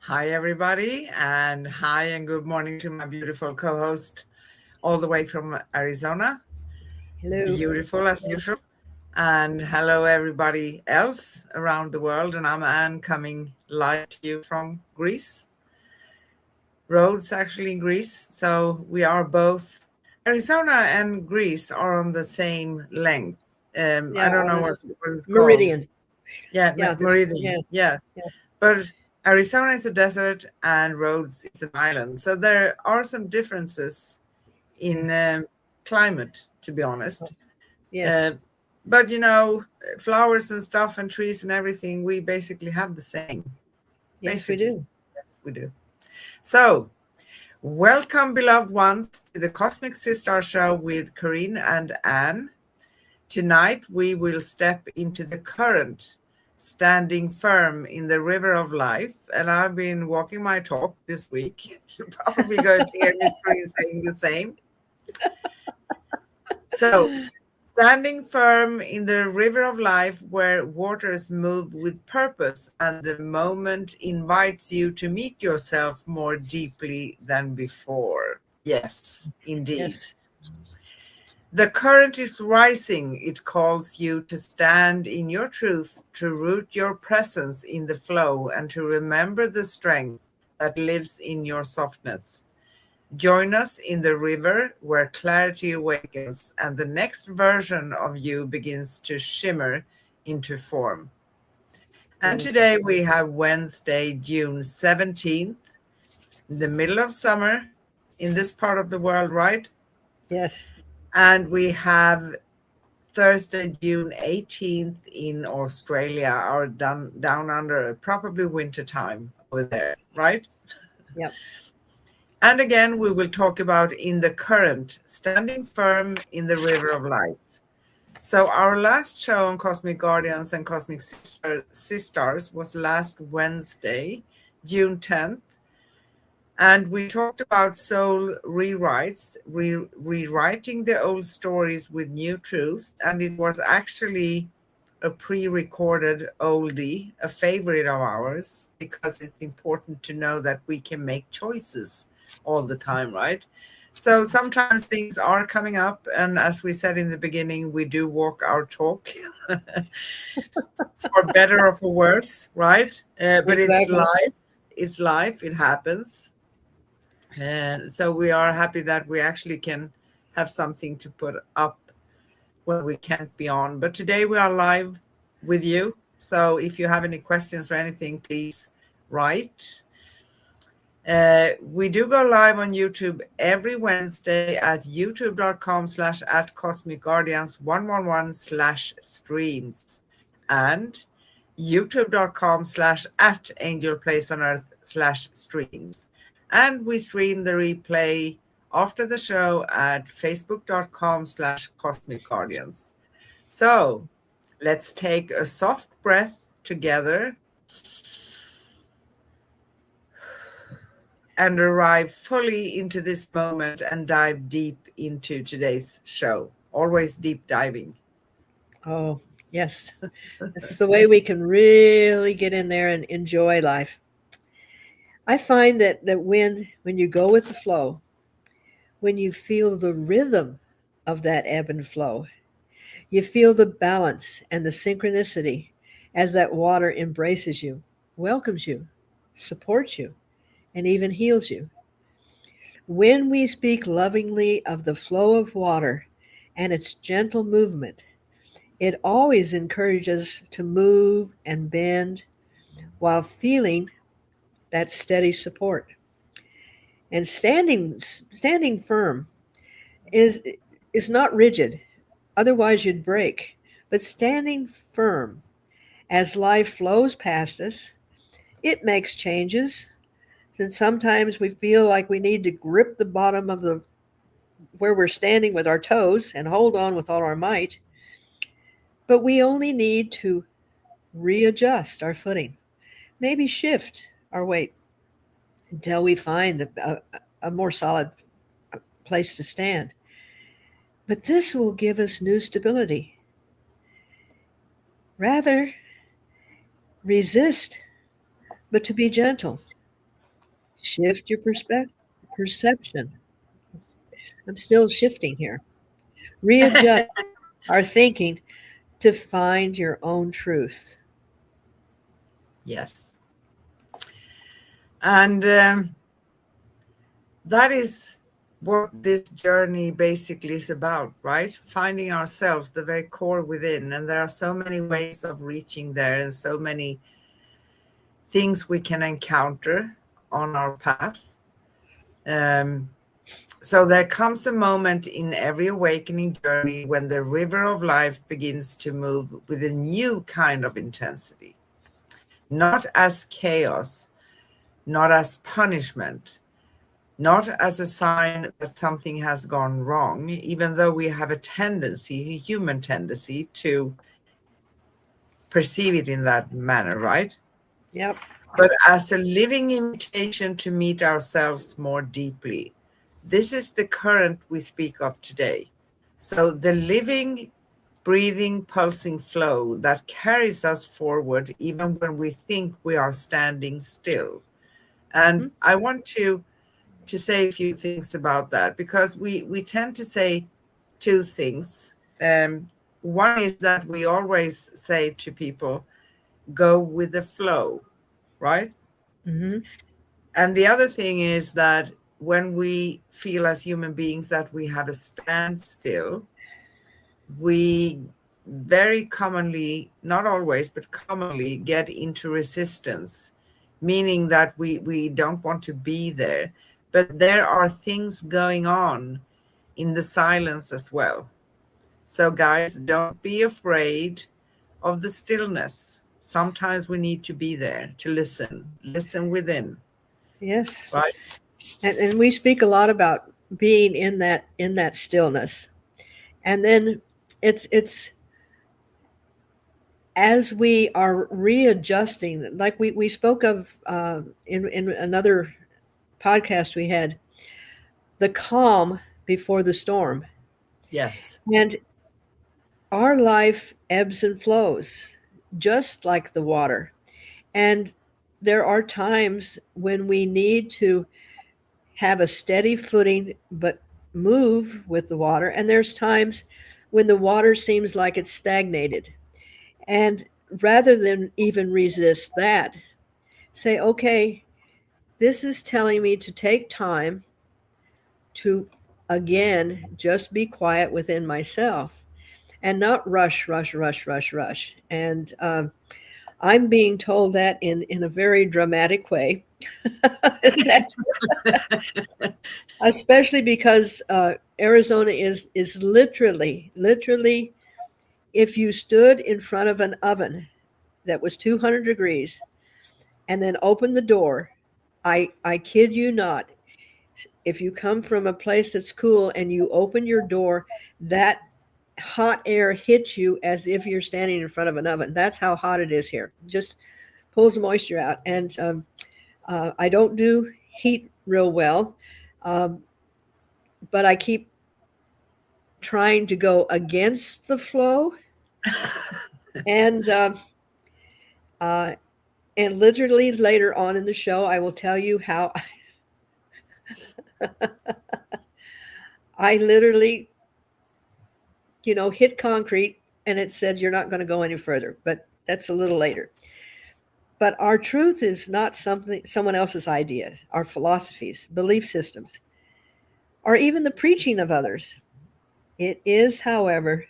Hi, everybody, and hi and good morning to my beautiful co host, all the way from Arizona. Hello. Beautiful as usual. And hello, everybody else around the world. And I'm Anne coming live to you from Greece, Rhodes, actually, in Greece. So we are both, Arizona and Greece are on the same length. I Yeah, don't on know this what it's called. meridian. Yeah, Yeah, this. Meridian. Yeah, Yeah. yeah. But Arizona is a desert and Rhodes is an island. So there are some differences Yeah. in climate, to be honest. Yes. Uh, but flowers and stuff and trees and everything, we basically have the same. Yes, we Basically, do. yes, we do. So, welcome, beloved ones, to the Cosmic Sistar Show with Corinne and Anne. Tonight, we will step into the current, standing firm in the river of life. And I've been walking my talk this week. You're probably going to hear Miss Green saying the same. So, standing firm in the river of life where waters move with purpose and the moment invites you to meet yourself more deeply than before. Yes, indeed. Yes. The current is rising. It calls you to stand in your truth, to root your presence in the flow, and to remember the strength that lives in your softness. Join us in the river where clarity awakens and the next version of you begins to shimmer into form. And Beautiful. today we have Wednesday, June 17th, in the middle of summer in this part of the world, right? Yes. And we have Thursday, June 18th in Australia, or down under, probably winter time over there, right? Yep. And again, we will talk about in the current, standing firm in the river of life. So our last show on Cosmic Guardians and Cosmic Sisters was last Wednesday, June 10th. And we talked about soul rewrites, rewriting the old stories with new truth. And it was actually a pre-recorded oldie, a favorite of ours, because it's important to know that we can make choices all the time, right? So sometimes things are coming up, and as we said in the beginning, we do walk our talk, for better or for worse, right? But it's Exactly. life. It's life. It happens. And so we are happy that we actually can have something to put up when we can't be on. But today we are live with you. So if you have any questions or anything, please write. We do go live on YouTube every Wednesday at youtube.com/at Cosmic Guardians 111/streams and youtube.com/at Angel Place on Earth/streams. And we stream the replay after the show at facebook.com/Cosmic Guardians. So let's take a soft breath together and arrive fully into this moment and dive deep into today's show. Always deep diving. Oh, yes. It's the way we can really get in there and enjoy life. I find that when you go with the flow, when you feel the rhythm of that ebb and flow, you feel the balance and the synchronicity as that water embraces you, welcomes you, supports you, and even heals you. When we speak lovingly of the flow of water and its gentle movement, it always encourages us to move and bend while feeling that steady support. And standing firm is is not rigid, otherwise you'd break. But standing firm as life flows past us, it makes changes. Since sometimes we feel like we need to grip the bottom of the where we're standing with our toes and hold on with all our might, but we only need to readjust our footing, maybe shift our weight until we find a more solid place to stand. But this will give us new stability. Rather resist, but to be gentle. Shift your perception. I'm still shifting here. Readjust our thinking to find your own truth. Yes. And that is what this journey basically is about, right? Finding ourselves, the very core within. And there are so many ways of reaching there and so many things we can encounter on our path. So there comes a moment in every awakening journey when the river of life begins to move with a new kind of intensity, not as chaos, not as punishment, not as a sign that something has gone wrong, even though we have a tendency, a human tendency, to perceive it in that manner, right? Yep. But as a living invitation to meet ourselves more deeply. This is the current we speak of today. So the living, breathing, pulsing flow that carries us forward even when we think we are standing still. And I want to say a few things about that, because we tend to say two things. One is that we always say to people, go with the flow, right? Mm-hmm. And the other thing is that when we feel as human beings that we have a standstill, we very commonly, not always, but commonly get into resistance, meaning that we don't want to be there. But there are things going on in the silence as well. So, guys, don't be afraid of the stillness. Sometimes we need to be there to listen within, Yes. right? And we speak a lot about being in that stillness. And then it's as we are readjusting, like we spoke of in another podcast we had, the calm before the storm. Yes. And our life ebbs and flows, just like the water. And there are times when we need to have a steady footing, but move with the water. And there's times when the water seems like it's stagnated. And rather than even resist that, say, okay, this is telling me to take time to, again, just be quiet within myself and not rush, rush, rush, rush, rush. And I'm being told that in a very dramatic way. That, especially because Arizona is literally, if you stood in front of an oven that was 200 degrees and then opened the door, I kid you not, if you come from a place that's cool and you open your door, that hot air hits you as if you're standing in front of an oven. That's how hot it is here. Just pulls the moisture out. And I don't do heat real well, but I keep trying to go against the flow. And and literally later on in the show, I will tell you how I literally, hit concrete and it said, you're not going to go any further. But that's a little later. But our truth is not someone else's ideas, our philosophies, belief systems, or even the preaching of others. It is, however,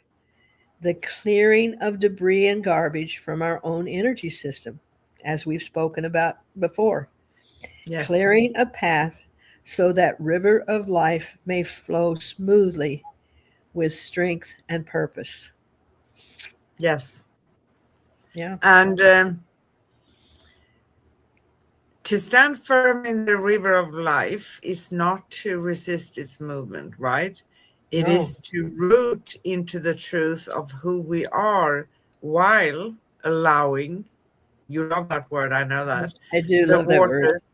the clearing of debris and garbage from our own energy system, as we've spoken about before. Yes. Clearing a path so that river of life may flow smoothly with strength and purpose. Yes. Yeah. And to stand firm in the river of life is not to resist its movement, right? It No. is to root into the truth of who we are while allowing, you love that word, I know that, I do the love that word. waters,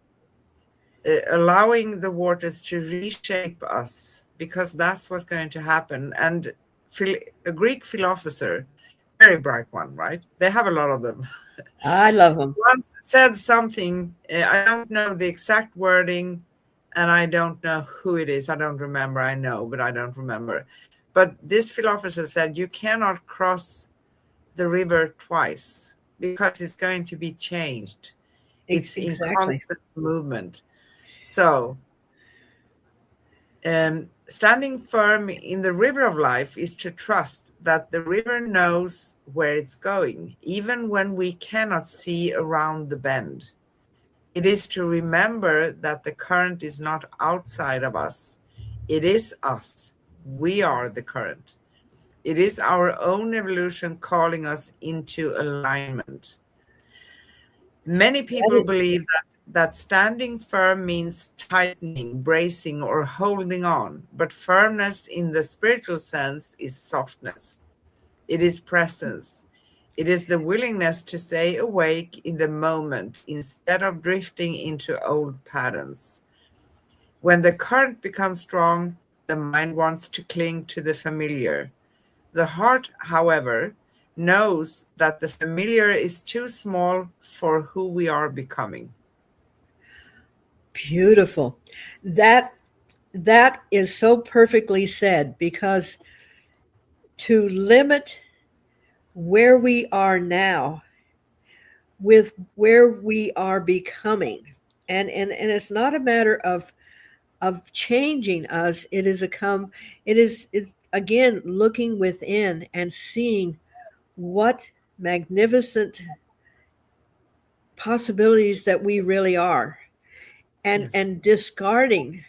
allowing the waters to reshape us, because that's what's going to happen. And a Greek philosopher, very bright one, right? They have a lot of them. I love them. Once said something, I don't know the exact wording, and I don't know who it is. I don't remember. I know, but I don't remember. But this philosopher said you cannot cross the river twice because it's going to be changed. It's in Exactly. constant movement. So, standing firm in the river of life is to trust that the river knows where it's going, even when we cannot see around the bend. It is to remember that the current is not outside of us, it is us. We are the current. It is our own evolution calling us into alignment. Many That people is, believe that standing firm means tightening, bracing, or holding on, but firmness in the spiritual sense is softness. It is presence. It is the willingness to stay awake in the moment instead of drifting into old patterns. When the current becomes strong, the mind wants to cling to the familiar. The heart, however, knows that the familiar is too small for who we are becoming. beautiful. That that is so perfectly said, because to limit where we are now with where we are becoming, and it's not a matter of changing us. It is a come it is again looking within and seeing what magnificent possibilities that we really are, Yes, and discarding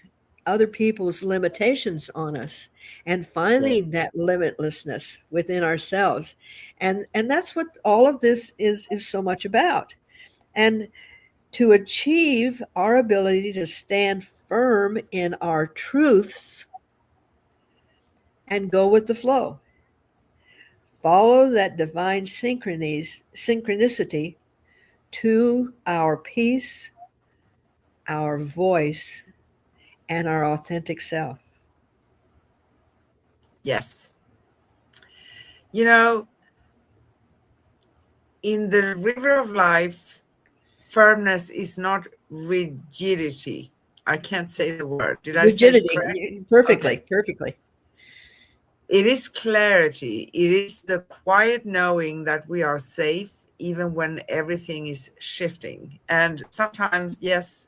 other people's limitations on us, and yes, finding that limitlessness within ourselves. And that's what all of this is so much about. And to achieve our ability to stand firm in our truths and go with the flow, follow that divine synchronicity to our peace, our voice, and our authentic self. yes. You know, in the river of life, firmness is not rigidity. I can't say the word. Did I say it correct? Rigidity, perfectly, Okay. perfectly. It is clarity. It is the quiet knowing that we are safe even when everything is shifting. And sometimes, yes,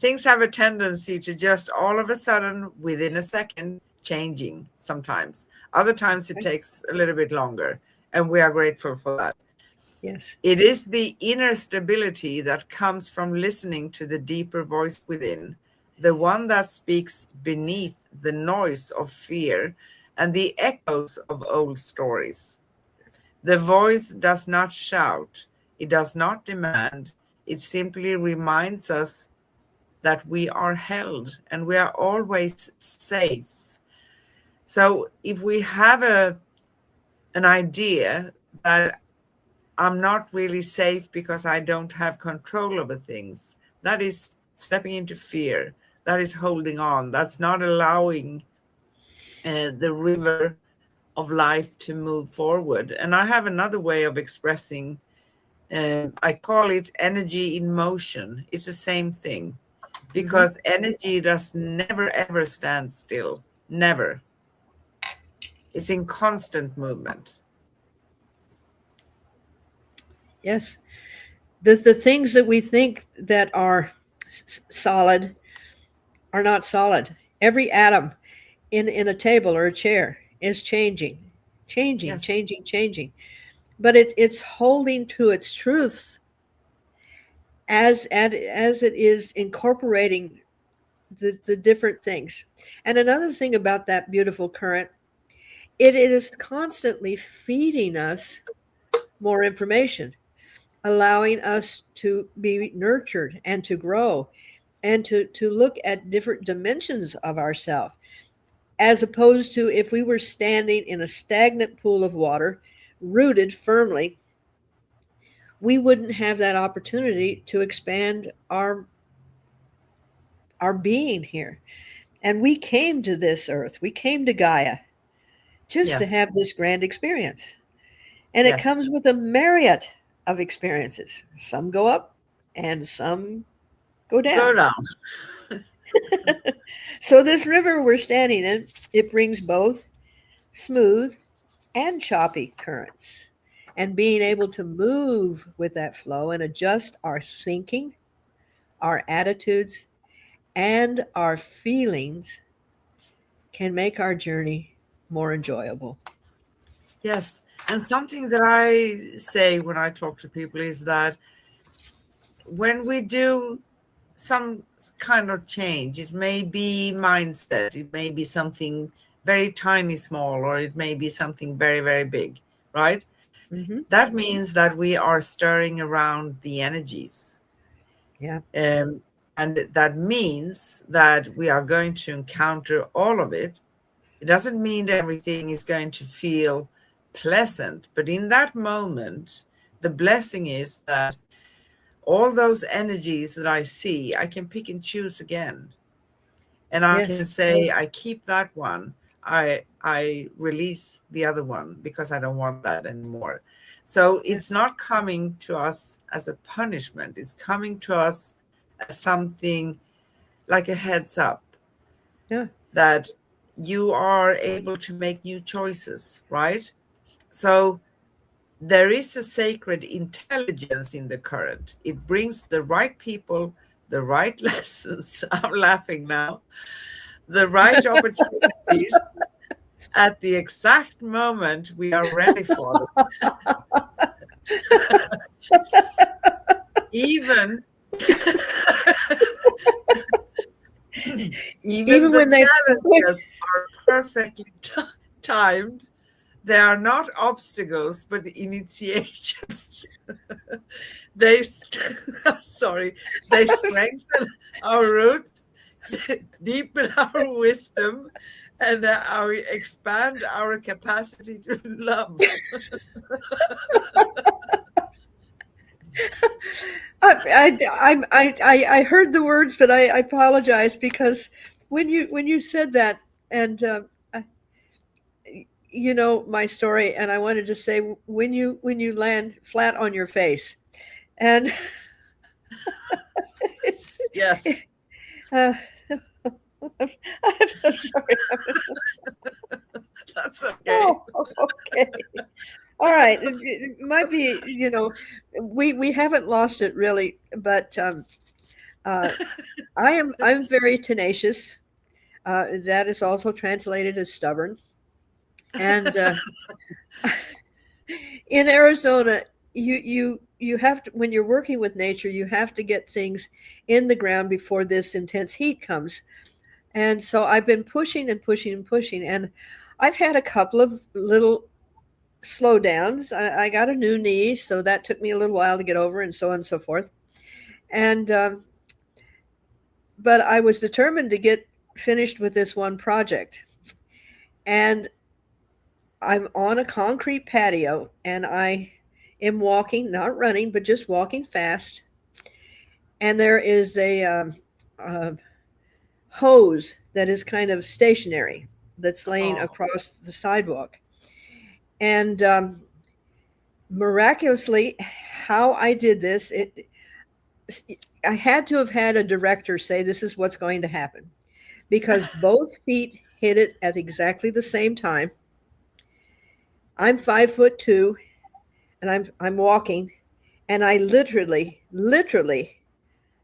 things have a tendency to just all of a sudden, within a second, changing sometimes. Other times it Okay. takes a little bit longer, and we are grateful for that. Yes. It is the inner stability that comes from listening to the deeper voice within, the one that speaks beneath the noise of fear and the echoes of old stories. The voice does not shout, it does not demand, it simply reminds us that we are held and we are always safe. So if we have an idea that I'm not really safe because I don't have control over things. That is stepping into fear. That is holding on. That's not allowing the river of life to move forward. And I have another way of expressing, I call it energy in motion. It's the same thing Hmm. because energy does never ever stand still. Never. It's in constant movement. Yes. The things that we think that are solid are not solid. Every atom in a table or a chair is changing, changing, Yes. changing, changing. But it's holding to its truths as it is incorporating the different things. And another thing about that beautiful current, it is constantly feeding us more information, allowing us to be nurtured and to grow, and to look at different dimensions of ourselves, as opposed to if we were standing in a stagnant pool of water, rooted firmly, we wouldn't have that opportunity to expand our being here. And we came to this earth, we came to Gaia just to Yes. have this grand experience. And it Yes. comes with a myriad of experiences. Some go up and some go Go down. down. So this river we're standing in, it brings both smooth and choppy currents. And being able to move with that flow and adjust our thinking, our attitudes, and our feelings can make our journey more enjoyable. Yes. And something that I say when I talk to people is that when we do some kind of change, it may be mindset, it may be something very tiny, small, or it may be something very, very big, right? Hmm. That means that we are stirring around the energies. Yeah. And that means that we are going to encounter all of it. It doesn't mean that everything is going to feel pleasant, but in that moment, the blessing is that all those energies that I see, I can pick and choose again. And I can Yes. say, I keep that one. I release the other one because I don't want that anymore. So Yeah. it's not coming to us as a punishment. It's coming to us as something like a heads up Yeah. that you are able to make new choices, right? So there is a sacred intelligence in the current. It brings the right people, the right lessons. I'm laughing now. The right opportunities at the exact moment we are ready for them. Even even Even the when they, challenges are perfectly timed. They are not obstacles, but the initiations. they, I'm sorry, they strengthen our roots, deepen our wisdom, and our expand our capacity to love. I heard the words, but I apologize because when you said that, and you know my story, and I wanted to say when you land flat on your face, and it's Yes, uh, I'm sorry. that's okay. Oh, okay. All right. It might be, we haven't lost it really, but uh, I'm very tenacious. That is also translated as stubborn. And in Arizona, you have to, when you're working with nature, you have to get things in the ground before this intense heat comes. And so I've been pushing and pushing and pushing, and I've had a couple of little slowdowns. I got a new knee, so that took me a little while to get over, and so on and so forth. And but I was determined to get finished with this one project. And I'm on a concrete patio, and I am walking, not running, but just walking fast. And there is a hose that is kind of stationary that's laying Oh, across the sidewalk. And miraculously, how I did this, I had to have had a director say this is what's going to happen because both feet hit it at exactly the same time. I'm 5'2", and I'm walking, and I literally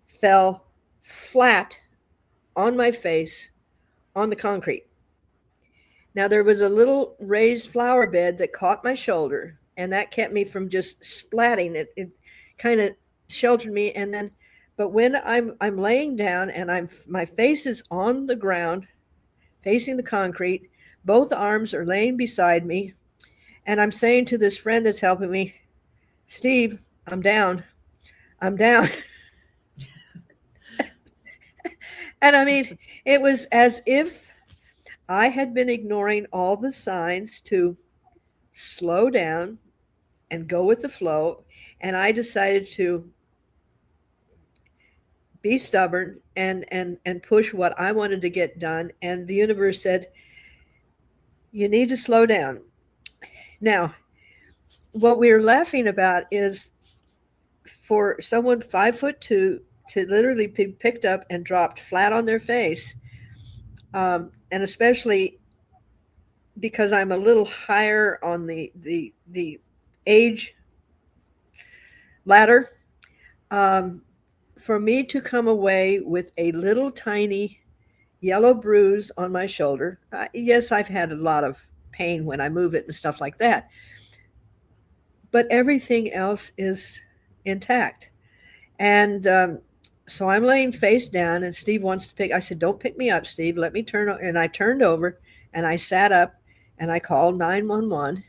fell flat on my face on the concrete. Now there was a little raised flower bed that caught my shoulder, and that kept me from just splatting. It kind of sheltered me, and then, but when I'm laying down and my face is on the ground, facing the concrete, both arms are laying beside me, and I'm saying to this friend that's helping me, Steve, I'm down. I'm down. And I mean, it was as if I had been ignoring all the signs to slow down and go with the flow. And I decided to be stubborn and push what I wanted to get done. And the universe said, you need to slow down. Now, what we're laughing about is for someone 5'2" to literally be picked up and dropped flat on their face, and especially because I'm a little higher on the age ladder, um, for me to come away with a little tiny yellow bruise on my shoulder. Yes, I've had a lot of pain when I move it and stuff like that, but everything else is intact. And so I'm laying face down, and Steve wants to pick. I said, "Don't pick me up, Steve. Let me turn." And I turned over, and I sat up, and I called 911,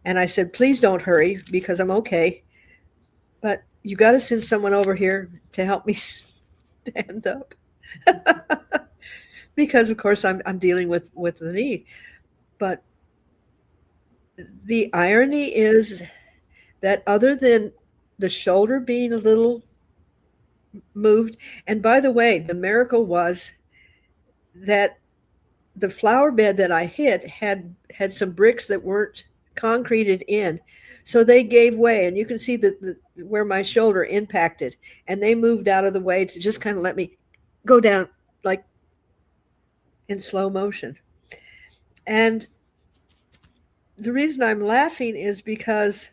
and I said, "Please don't hurry because I'm okay, but you got to send someone over here to help me stand up." Because of course I'm dealing with the knee. But the irony is that other than the shoulder being a little moved, and by the way, the miracle was that the flower bed that I hit had some bricks that weren't concreted in, so they gave way, and you can see the where my shoulder impacted, and they moved out of the way to just kind of let me go down like in slow motion. And the reason I'm laughing is because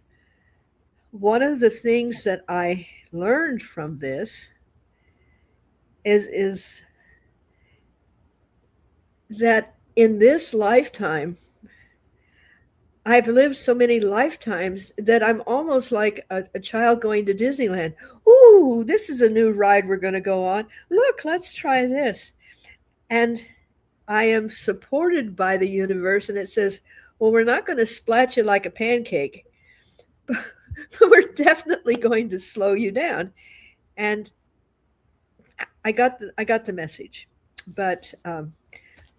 one of the things that I learned from this is that in this lifetime, I've lived so many lifetimes that I'm almost like a child going to Disneyland. Ooh, this is a new ride we're going to go on. Look, let's try this. And I am supported by the universe, and it says, well, we're not going to splat you like a pancake, but we're definitely going to slow you down. And I got the message. But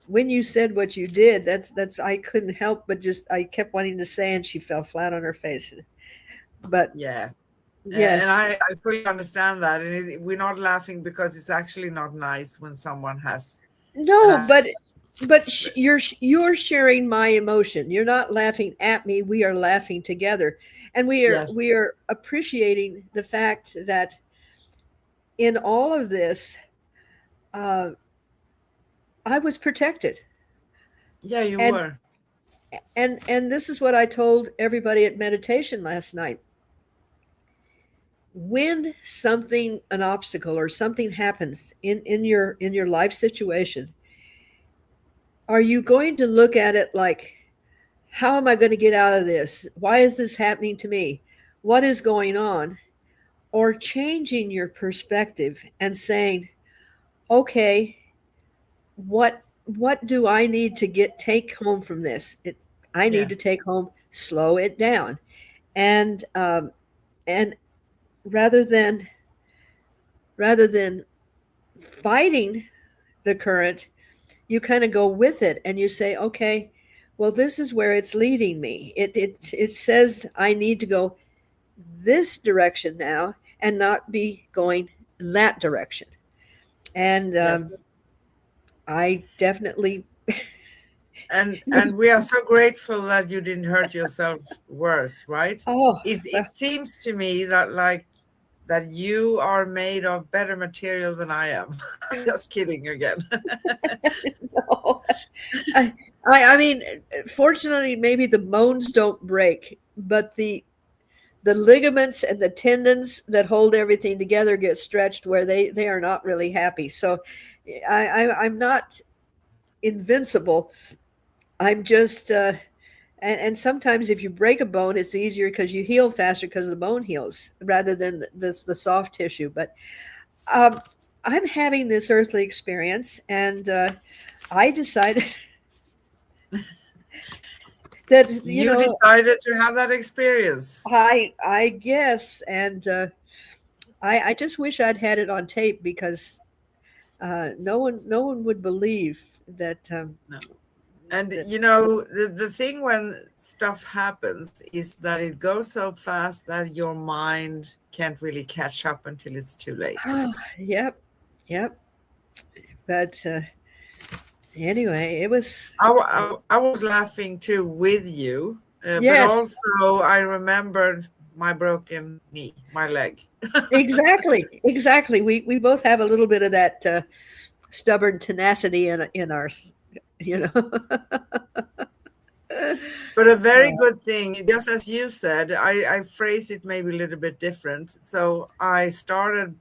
when you said what you did, that's I couldn't help but just I kept wanting to say, and she fell flat on her face. But Yeah. And yes, I fully understand that. And we're not laughing because it's actually not nice when someone no, has but you're sharing my emotion. You're not laughing at me. We are laughing together, and yes. we are appreciating the fact that in all of this, uh, I was protected. Yeah, you And were. and this is what I told everybody at meditation last night. When something, an obstacle or something happens in your life situation, are you going to look at it like, how am I going to get out of this? Why is this happening to me? What is going on? Or changing your perspective and saying, okay, what do I need to take home from this? I need Yeah. to take home, slow it down, and rather than fighting the current, you kind of go with it and you say, okay, well, this is where it's leading me. It says I need to go this direction now and not be going that direction. And Yes. I definitely, And we are so grateful that you didn't hurt yourself worse, right? oh, It well, seems to me that that you are made of better material than I am. I'm just kidding again. no. I, I mean, fortunately, maybe the bones don't break, but the ligaments and the tendons that hold everything together get stretched where they are not really happy. So I'm not invincible. I'm just and sometimes if you break a bone, it's easier because you heal faster because the bone heals rather than the soft tissue. But um, I'm having this earthly experience, and I decided that You decided to have that experience. I guess, and I just wish I'd had it on tape because no one would believe that No. And that. the thing when stuff happens is that it goes so fast that your mind can't really catch up until it's too late. Yep, yep. But anyway, it was I was laughing too with you But Yes, also I remembered my broken knee, my leg. exactly, exactly. We both have a little bit of that stubborn tenacity in our, you know. But a very good thing, just as you said, I phrase it maybe a little bit different. So I started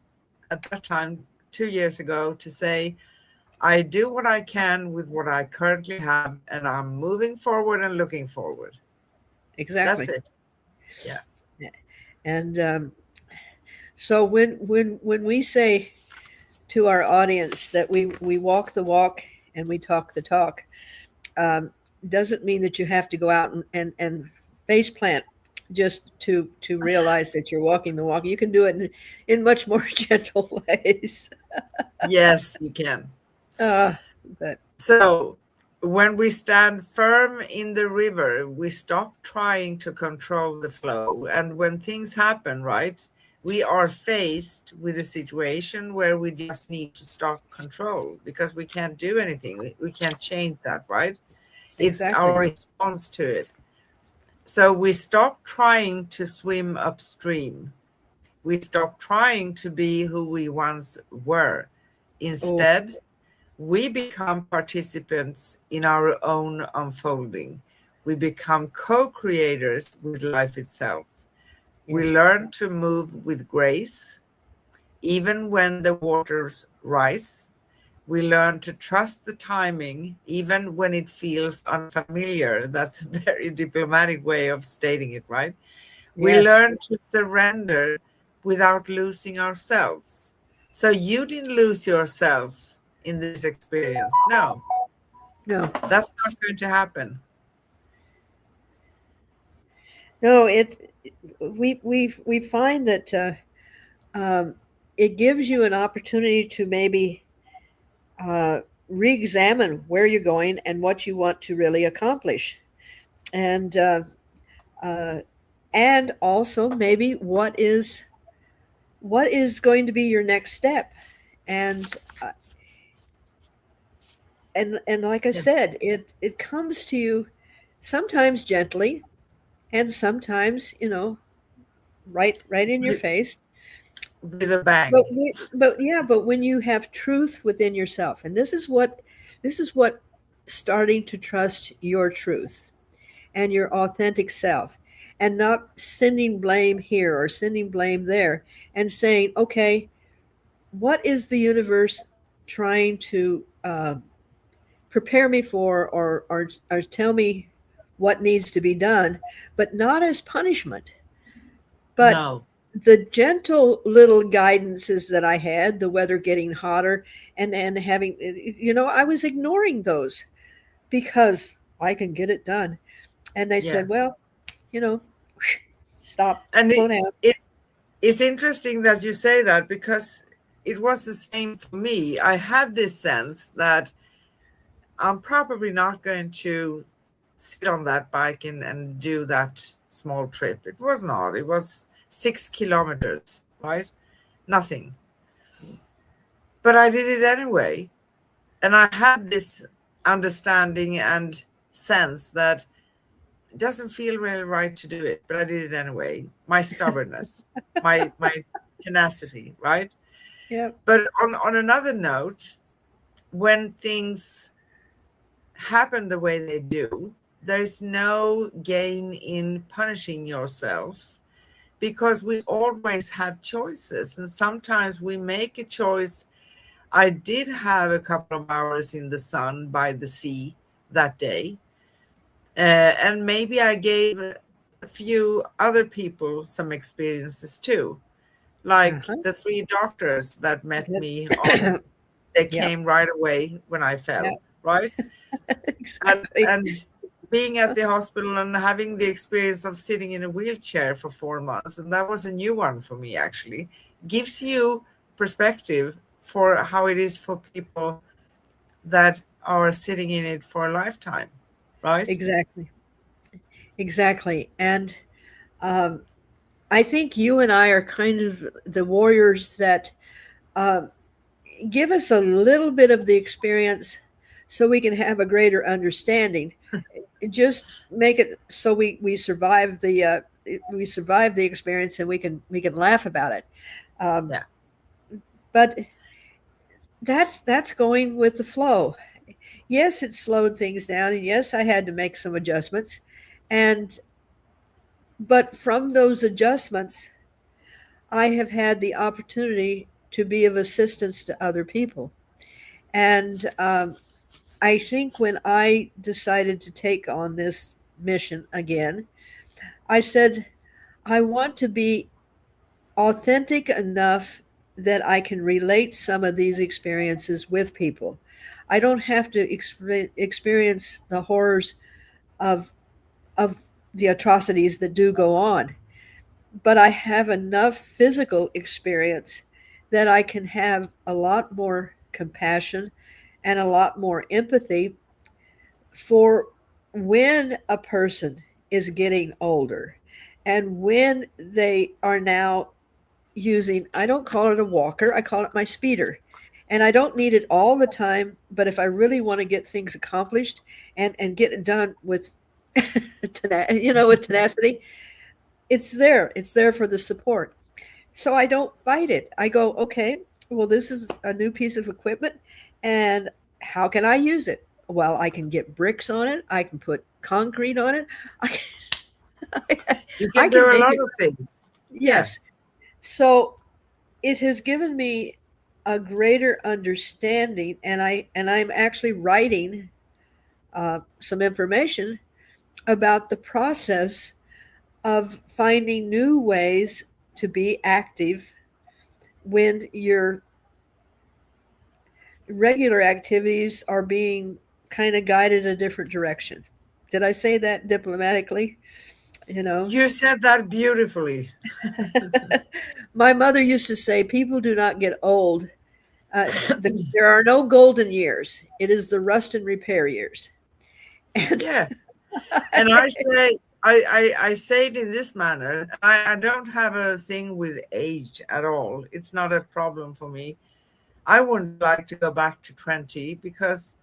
at that time 2 years ago to say, I do what I can with what I currently have, and I'm moving forward and looking forward. That's Exactly. it. Yeah. And so when we say to our audience that we walk the walk and we talk the talk, um, doesn't mean that you have to go out and face plant just to realize that you're walking the walk. You can do it in much more gentle ways. Yes, you can. Uh, but So when we stand firm in the river, we stop trying to control the flow. And when things happen, right, we are faced with a situation where we just need to stop control because we can't do anything. We can't change that, right? It's our exactly, response to it. So we stop trying to swim upstream. We stop trying to be who we once were. oh, Instead, we become participants in our own unfolding. We become co creators with life itself. We yeah, learn to move with grace, even when the waters rise. We learn to trust the timing, even when it feels unfamiliar. That's a very diplomatic way of stating it, right? We yes, learn to surrender without losing ourselves. So you didn't lose yourself in this experience. No, no, that's not going to happen. no. It's we find that um, it gives you an opportunity to maybe uh, re-examine where you're going and what you want to really accomplish, and uh, and also maybe what is going to be your next step, and uh, and like I Yeah. said, it comes to you sometimes gently and sometimes right in your With, face. with a bang. But yeah, but when you have truth within yourself, and this is what starting to trust your truth and your authentic self, and not sending blame here or sending blame there, and saying, okay, what is the universe trying to prepare me for, or tell me what needs to be done, but not as punishment, but No. the gentle little guidances that I had, the weather getting hotter, and having, I was ignoring those because I can get it done. And they Yeah. said, well, you know, stop, And slow down. it's interesting that you say that because it was the same for me. I had this sense that I'm probably not going to sit on that bike and do that small trip. It was not. It was 6 kilometers, right? Nothing. But I did it anyway. And I had this understanding and sense that it doesn't feel really right to do it, but I did it anyway. My stubbornness, my tenacity, right? Yep. But on another note, when things happen the way they do, there's no gain in punishing yourself because we always have choices. And sometimes we make a choice. I did have a couple of hours in the sun by the sea that day. And maybe I gave a few other people some experiences too, like Uh-huh. the three doctors that met me on, they Yep. came right away when I fell, Yep. right? Exactly. And being at the hospital and having the experience of sitting in a wheelchair for 4 months, and that was a new one for me actually, gives you perspective for how it is for people that are sitting in it for a lifetime, right? Exactly. Exactly. And um, I think you and I are kind of the warriors that uh, give us a little bit of the experience so we can have a greater understanding. just make it so we survive the experience, and we can laugh about it. Um, Yeah. but that's going with the flow. Yes, it slowed things down, and yes, I had to make some adjustments, and but from those adjustments, I have had the opportunity to be of assistance to other people. And I think when I decided to take on this mission again, I said, I want to be authentic enough that I can relate some of these experiences with people. I don't have to experience the horrors of, of the atrocities that do go on, but I have enough physical experience that I can have a lot more compassion and a lot more empathy for when a person is getting older and when they are now using, I don't call it a walker, I call it my speeder. And I don't need it all the time, but if I really want to get things accomplished and get it done with, with tenacity, it's there. It's there for the support. So I don't fight it. I go, okay, well, this is a new piece of equipment, and how can I use it? Well, I can get bricks on it. I can put concrete on it. I can, You I can can do a make lot it. of things. Yeah. Yes. So it has given me a greater understanding, and I'm actually writing some information about the process of finding new ways to be active when your regular activities are being kind of guided a different direction. Did I say that diplomatically? You know, You said that beautifully. my mother used to say, people do not get old. There are no golden years. It is the rust and repair years. And Yeah. And I say it in this manner. I don't have a thing with age at all. It's not a problem for me. I wouldn't like to go back to 20 because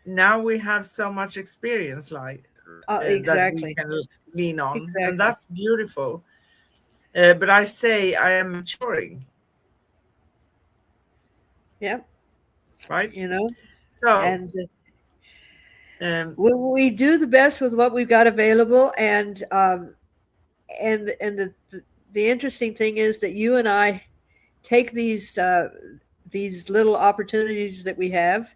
now we have so much experience that we exactly, can lean on, and exactly. that's beautiful. But I say I am maturing, Yeah, right? you know, So, and um, we do the best with what we've got available, and the interesting thing is that you and I take these little opportunities that we have,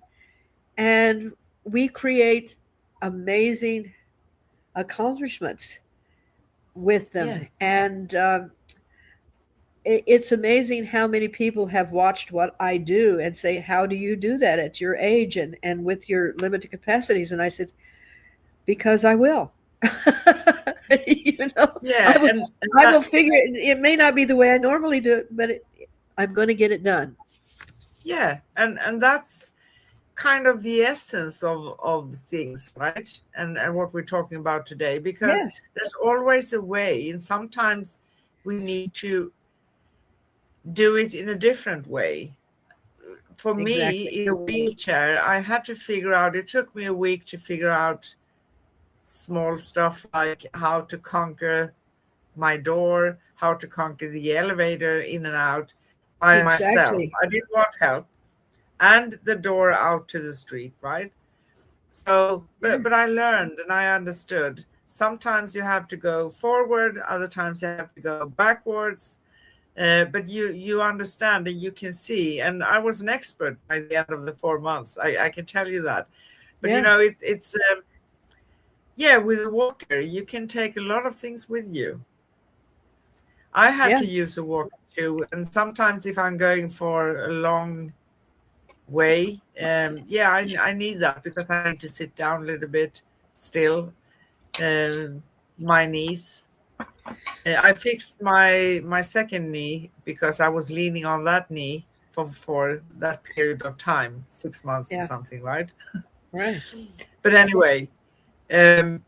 and we create amazing accomplishments with them. yeah, And it's amazing how many people have watched what I do and say, "How do you do that at your age and with your limited capacities?" And I said, "Because I will." you know, I yeah, will. and I that, will figure it. It may not be the way I normally do it, but I'm going to get it done. yeah, and that's kind of the essence of things, right? And what we're talking about today, because Yes, there's always a way, and sometimes we need to do it in a different way. For me, exactly. in a wheelchair, I had to figure out, it took me a week to figure out small stuff like how to conquer my door, how to conquer the elevator in and out by myself. Exactly. I didn't want help. And the door out to the street, right? So, Yeah. but I learned and I understood. Sometimes you have to go forward, other times you have to go backwards. But you understand and you can see. And I was an expert by the end of the 4 months. I can tell you that. But Yeah. it's yeah, with a walker, you can take a lot of things with you. I had Yeah. to use a walker too, and sometimes if I'm going for a long way, yeah, I need that because I need to sit down a little bit still. Um, my knees. I fixed my second knee because I was leaning on that knee for that period of time, 6 months or Yeah. something, right? Right. But anyway, um,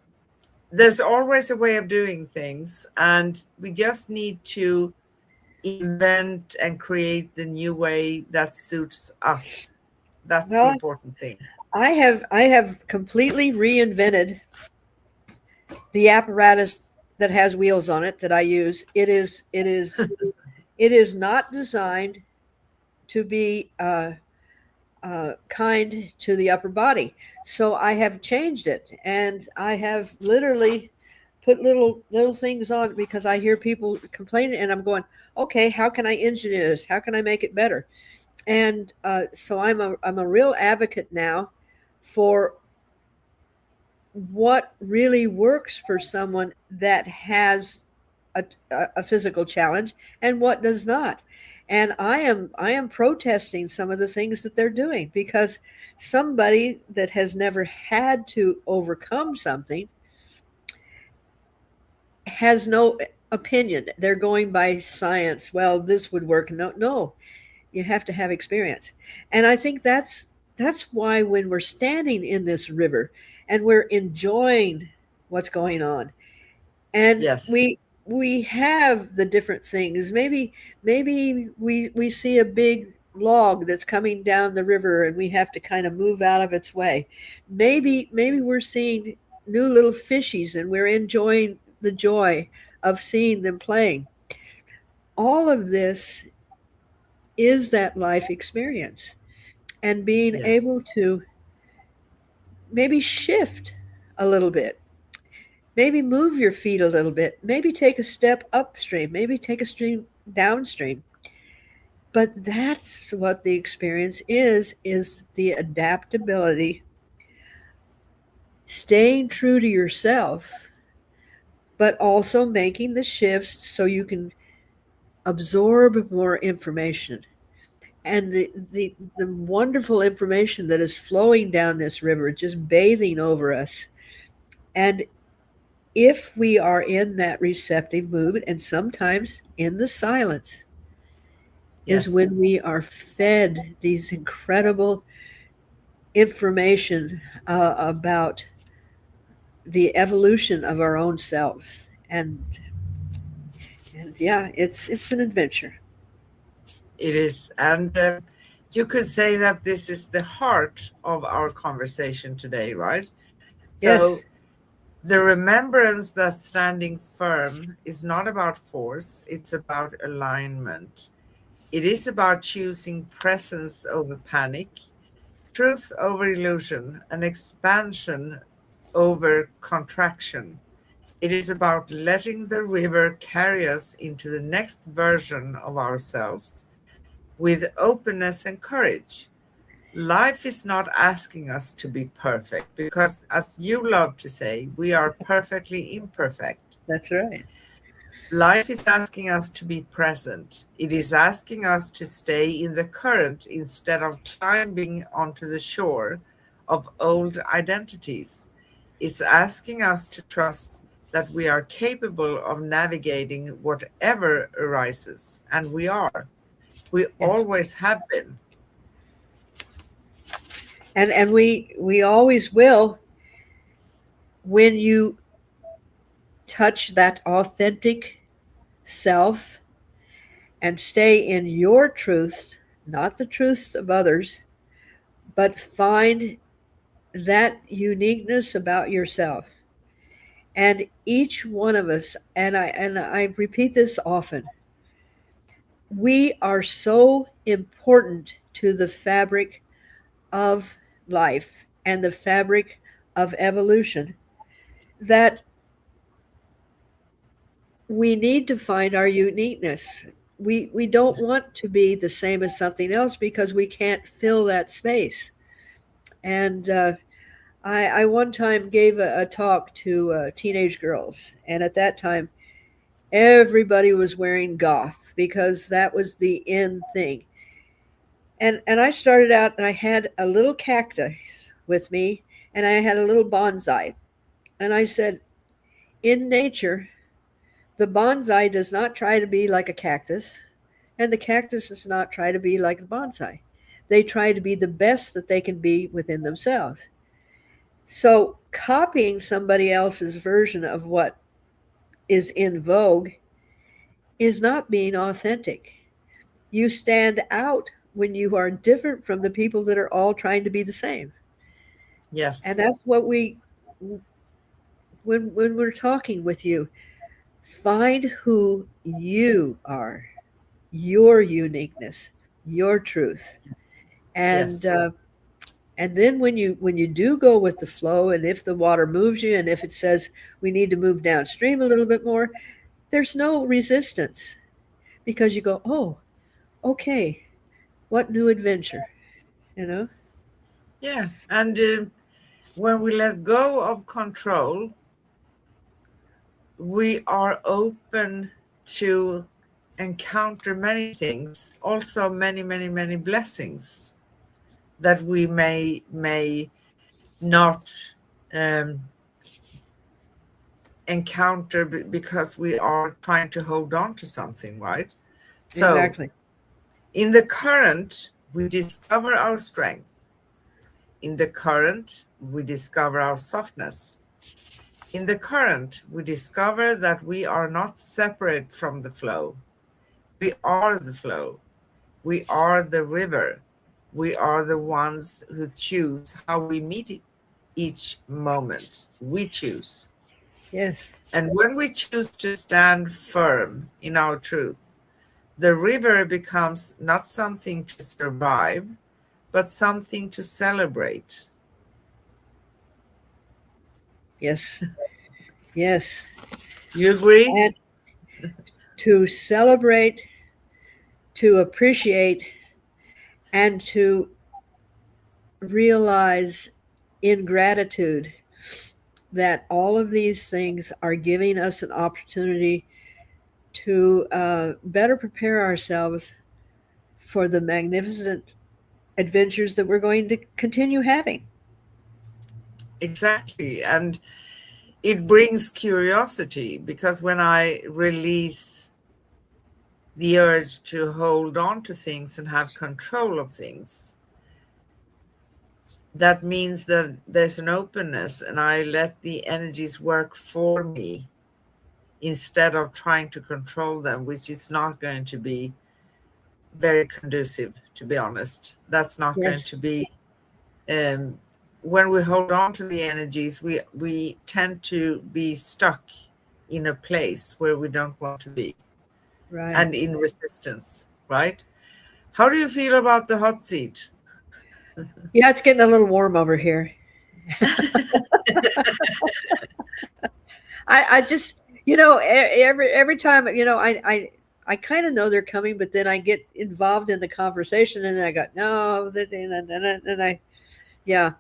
there's always a way of doing things, and we just need to invent and create the new way that suits us. That's the Well, important thing. I have completely reinvented the apparatus that has wheels on it that I use. It is not designed to be kind to the upper body. So I have changed it, and I have literally put little things on it because I hear people complaining, and I'm going, okay, how can I engineer this? How can I make it better? And so I'm a real advocate now for what really works for someone that has a physical challenge and what does not. And I am protesting some of the things that they're doing because somebody that has never had to overcome something has no opinion. They're going by science. Well, this would work. No, no, you have to have experience. And I think that's why when we're standing in this river and we're enjoying what's going on, and Yes. we have the different things. Maybe we see a big log that's coming down the river and we have to kind of move out of its way. Maybe we're seeing new little fishies and we're enjoying the joy of seeing them playing. All of this is that life experience, and being Yes. able to maybe shift a little bit, maybe move your feet a little bit, maybe take a step upstream, maybe take a stream downstream. But that's what the experience is the adaptability, staying true to yourself, but also making the shifts so you can absorb more information. And the wonderful information that is flowing down this river, just bathing over us. And if we are in that receptive mood, and sometimes in the silence, is Yes. when we are fed these incredible information about the evolution of our own selves. And yeah, it's an adventure. It is. And you could say that this is the heart of our conversation today, right? So, Yes, the remembrance that standing firm is not about force, it's about alignment. It is about choosing presence over panic, truth over illusion, and expansion over contraction. It is about letting the river carry us into the next version of ourselves with openness and courage. Life is not asking us to be perfect because, as you love to say, we are perfectly imperfect. that's right. Life is asking us to be present. It is asking us to stay in the current instead of climbing onto the shore of old identities. It's asking us to trust that we are capable of navigating whatever arises, and we are. We Yes, always have been. and we always will when you touch that authentic self and stay in your truths, not the truths of others, but find that uniqueness about yourself. And each one of us, and I repeat this often, we are so important to the fabric of life and the fabric of evolution that we need to find our uniqueness. We don't want to be the same as something else because we can't fill that space. And I one time gave a talk to teenage girls, and at that time, everybody was wearing goth because that was the in thing. And I started out, and I had a little cactus with me, and I had a little bonsai. And I said, in nature, the bonsai does not try to be like a cactus, and the cactus does not try to be like the bonsai. They try to be the best that they can be within themselves. So, copying somebody else's version of what is in vogue is not being authentic. You stand out when you are different from the people that are all trying to be the same. Yes. And that's what we, when we're talking with you, find who you are, your uniqueness, your truth. And Yes. and then when you do go with the flow, and if the water moves you, and if it says we need to move downstream a little bit more, there's no resistance, because you go, oh, okay, what new adventure, you know? Yeah. And when we let go of control, we are open to encounter many things, also many, many, many blessings that we may not um, encounter because we are trying to hold on to something, right? So Exactly. in the current, we discover our strength. In the current, we discover our softness. In the current, we discover that we are not separate from the flow. We are the flow. We are the river. We are the ones who choose how we meet each moment. We choose. Yes. And when we choose to stand firm in our truth, the river becomes not something to survive, but something to celebrate. Yes. Yes. You agree? And to celebrate, to appreciate, and to realize in gratitude that all of these things are giving us an opportunity to better prepare ourselves for the magnificent adventures that we're going to continue having. Exactly. And it brings curiosity because when I release the urge to hold on to things and have control of things, that means that there's an openness and I let the energies work for me instead of trying to control them, which is not going to be very conducive, to be honest. That's not going to Yes, be, um, when we hold on to the energies, we tend to be stuck in a place where we don't want to be right. and in resistance, right? How do you feel about the hot seat? Yeah, it's getting a little warm over here. I just, every time, I kind of know they're coming, but then I get involved in the conversation, and then I go, no, and I, yeah.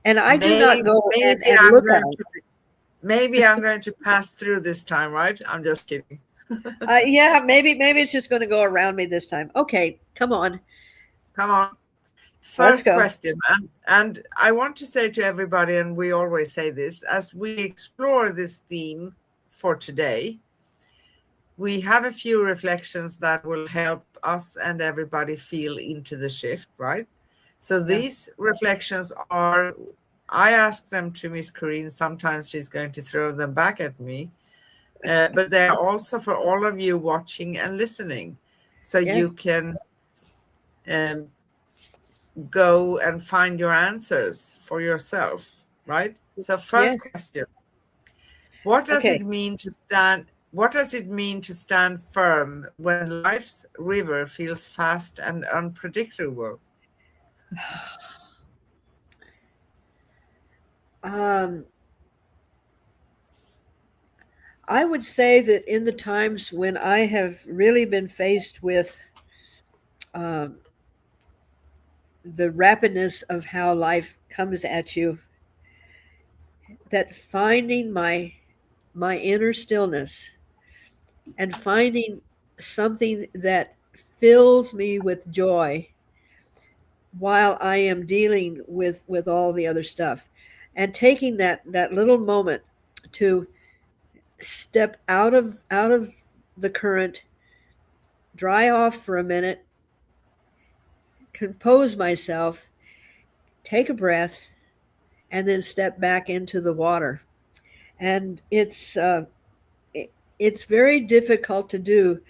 And I do not Maybe, go maybe and I'm look going at it. to maybe I'm going to pass through this time, right? I'm just kidding. Yeah, maybe it's just going to go around me this time. Okay, come on, Come on. let's First go. question, and I want to say to everybody, and we always say this, as we explore this theme for today, we have a few reflections that will help us and everybody feel into the shift, right? So Yeah. these reflections are, I ask them to Miss Corrine, sometimes she's going to throw them back at me, but they are also for all of you watching and listening. So you Yes. can um, go and find your answers for yourself, right? So first Yes. question, what does it Okay. mean to stand what does it mean to stand firm when life's river feels fast and unpredictable? Um, I would say that in the times when I have really been faced with um, the rapidness of how life comes at you, that finding my inner stillness and finding something that fills me with joy while I am dealing with all the other stuff, and taking that little moment to step out of the current, dry off for a minute, compose myself, take a breath, and then step back into the water. And it's very difficult to do,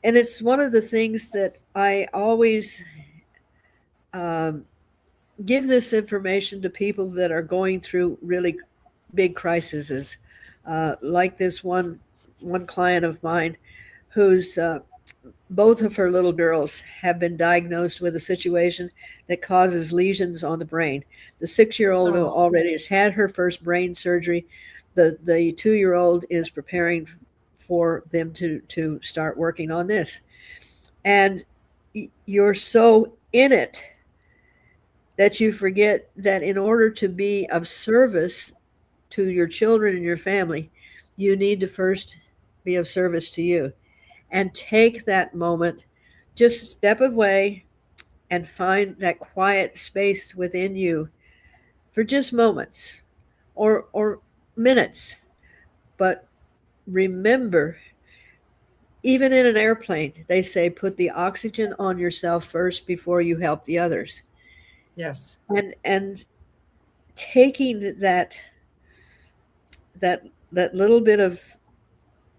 and it's one of the things that I always um, give this information to people that are going through really big crises, like this one client of mine who's both of her little girls have been diagnosed with a situation that causes lesions on the brain. The 6-year-old Oh, already has had her first brain surgery. The 2-year-old is preparing for them to start working on this. And you're so in it that you forget that in order to be of service to your children and your family, you need to first be of service to you. And take that moment, just step away and find that quiet space within you for just moments or minutes. But remember, even in an airplane, they say put the oxygen on yourself first before you help the others. yes, And taking that little bit of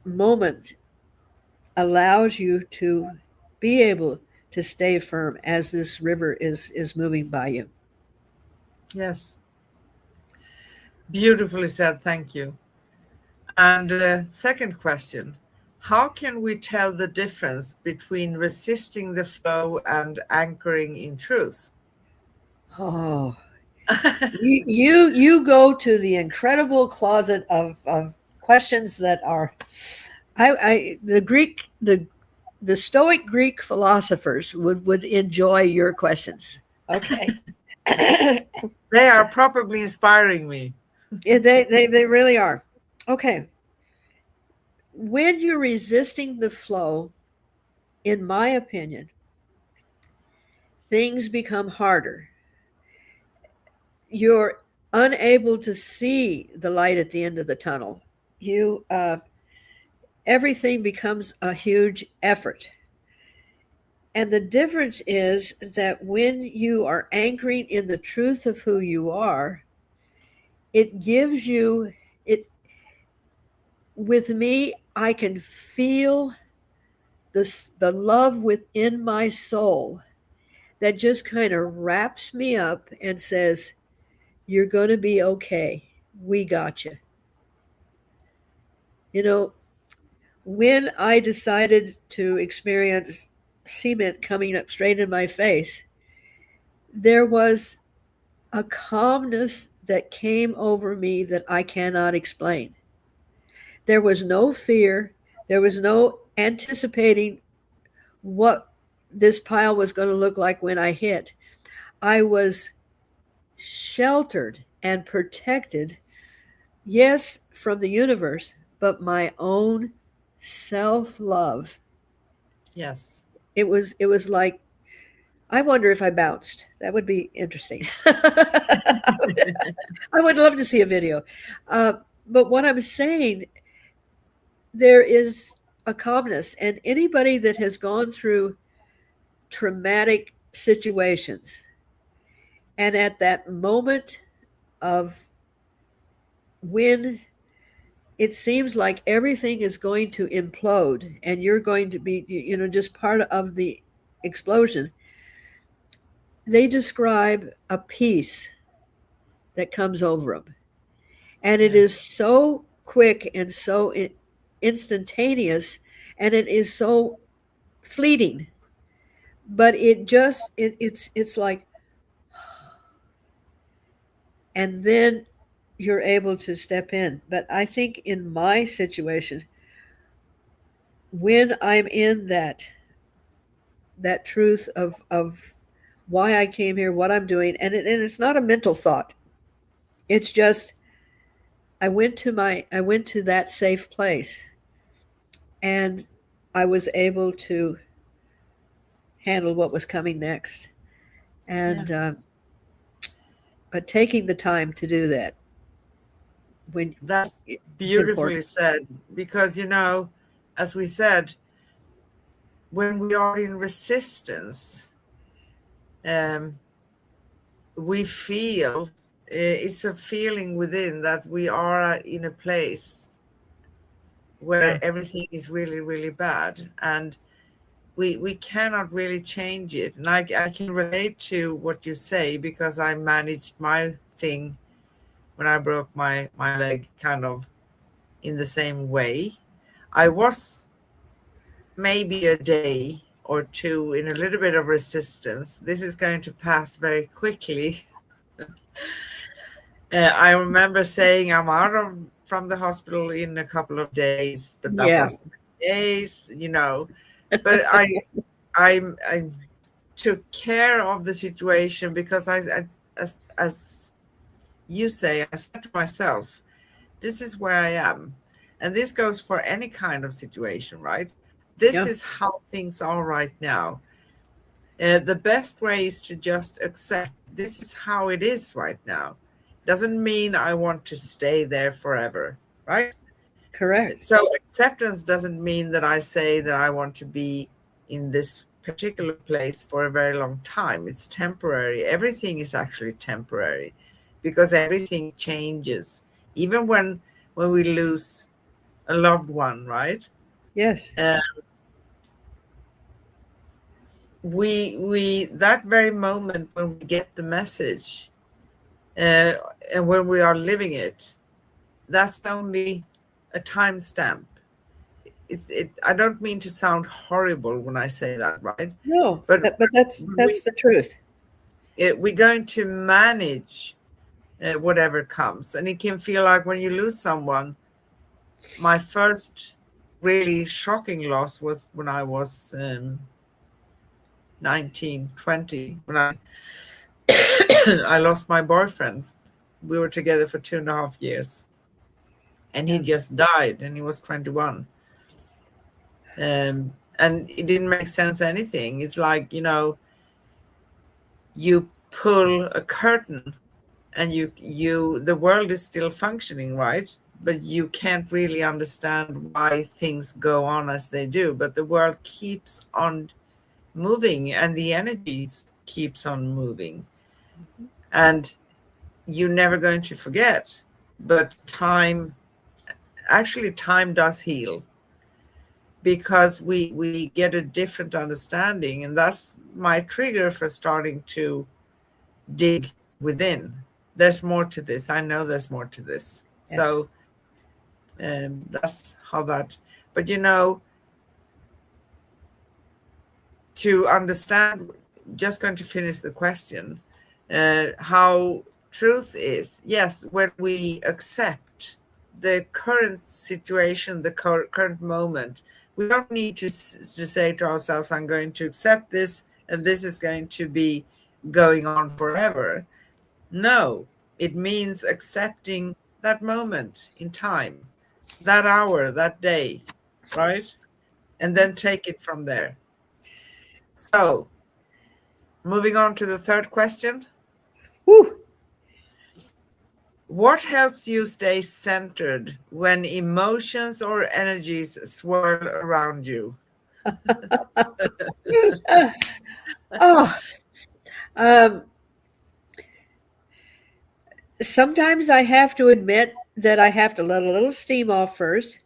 moment allows you to be able to stay firm as this river is moving by you. yes. Beautifully said. Thank you. And second question, how can we tell the difference between resisting the flow and anchoring in truth? Oh, you go to the incredible closet of questions that are I the Greek the Stoic Greek philosophers would enjoy your questions. Okay. They are probably inspiring me. Yeah, they really are. Okay. When you're resisting the flow, in my opinion, things become harder. You're unable to see the light at the end of the tunnel. You everything becomes a huge effort. And the difference is that when you are anchoring in the truth of who you are, it gives you it. With me, I can feel the love within my soul that just kind of wraps me up and says, "You're going to be okay. We got you." You know, when I decided to experience cement coming up straight in my face, there was a calmness that came over me that I cannot explain. There was no fear. There was no anticipating what this pile was going to look like when I hit. I was sheltered and protected, yes, from the universe, but my own self-love. Yes. It was like, I wonder if I bounced. That would be interesting. I would love to see a video. But what I'm saying, there is a calmness, and anybody that has gone through traumatic situations, and at that moment of when it seems like everything is going to implode and you're going to be, just part of the explosion, they describe a peace that comes over them. And it Yeah. is so quick and so instantaneous, and it is so fleeting. But it's like, and then you're able to step in. But I think in my situation, when I'm in that truth of why I came here, what I'm doing, and it's not a mental thought. It's just I went to that safe place, and I was able to handle what was coming next. Yeah. And but taking the time to do that when That's it's beautifully important. said. Because, as we said, when we are in resistance, um, we feel it's a feeling within that we are in a place Yeah. where everything is really, really bad. And we cannot really change it. And I can relate to what you say because I managed my thing when I broke my leg kind of in the same way. I was maybe a day or two in a little bit of resistance. This is going to pass very quickly. I remember saying I'm out of from the hospital in a couple of days, but that Yeah. was days, you know. But I took care of the situation because as you say, I said to myself, this is where I am. And this goes for any kind of situation, right? This Yeah. is how things are right now. The best way is to just accept this is how it is right now. Doesn't mean I want to stay there forever, right? Correct. So acceptance doesn't mean that I say that I want to be in this particular place for a very long time. It's temporary. Everything is actually temporary because everything changes. Even when we lose a loved one, right? Yes. Uh, we that very moment when we get the message uh, and when we are living it, that's only a timestamp. I don't mean to sound horrible when I say that, right? No, But but that's the truth. we're going to manage whatever comes, and it can feel like when you lose someone. My first really shocking loss was when I was 19, 20, when I I lost my boyfriend. We were together for 2.5 years, and he Yeah. just died, and he was 21. And it didn't make sense anything. It's like, you pull a curtain and the world is still functioning, right? But you can't really understand why things go on as they do. But the world keeps on moving and the energies keeps on moving. And you're never going to forget. But time does heal because we get a different understanding. And that's my trigger for starting to dig within. There's more to this. I know there's more to this. Yes. So that's how that. But to understand, just going to finish the question, how truth is, yes, when we accept the current situation, the current moment, we don't need to say to ourselves, I'm going to accept this and this is going to be going on forever. No, it means accepting that moment in time, that hour, that day, right? And then take it from there. So, moving on to the third question. Whew. What helps you stay centered when emotions or energies swirl around you? Oh, um, sometimes I have to admit that I have to let a little steam off first,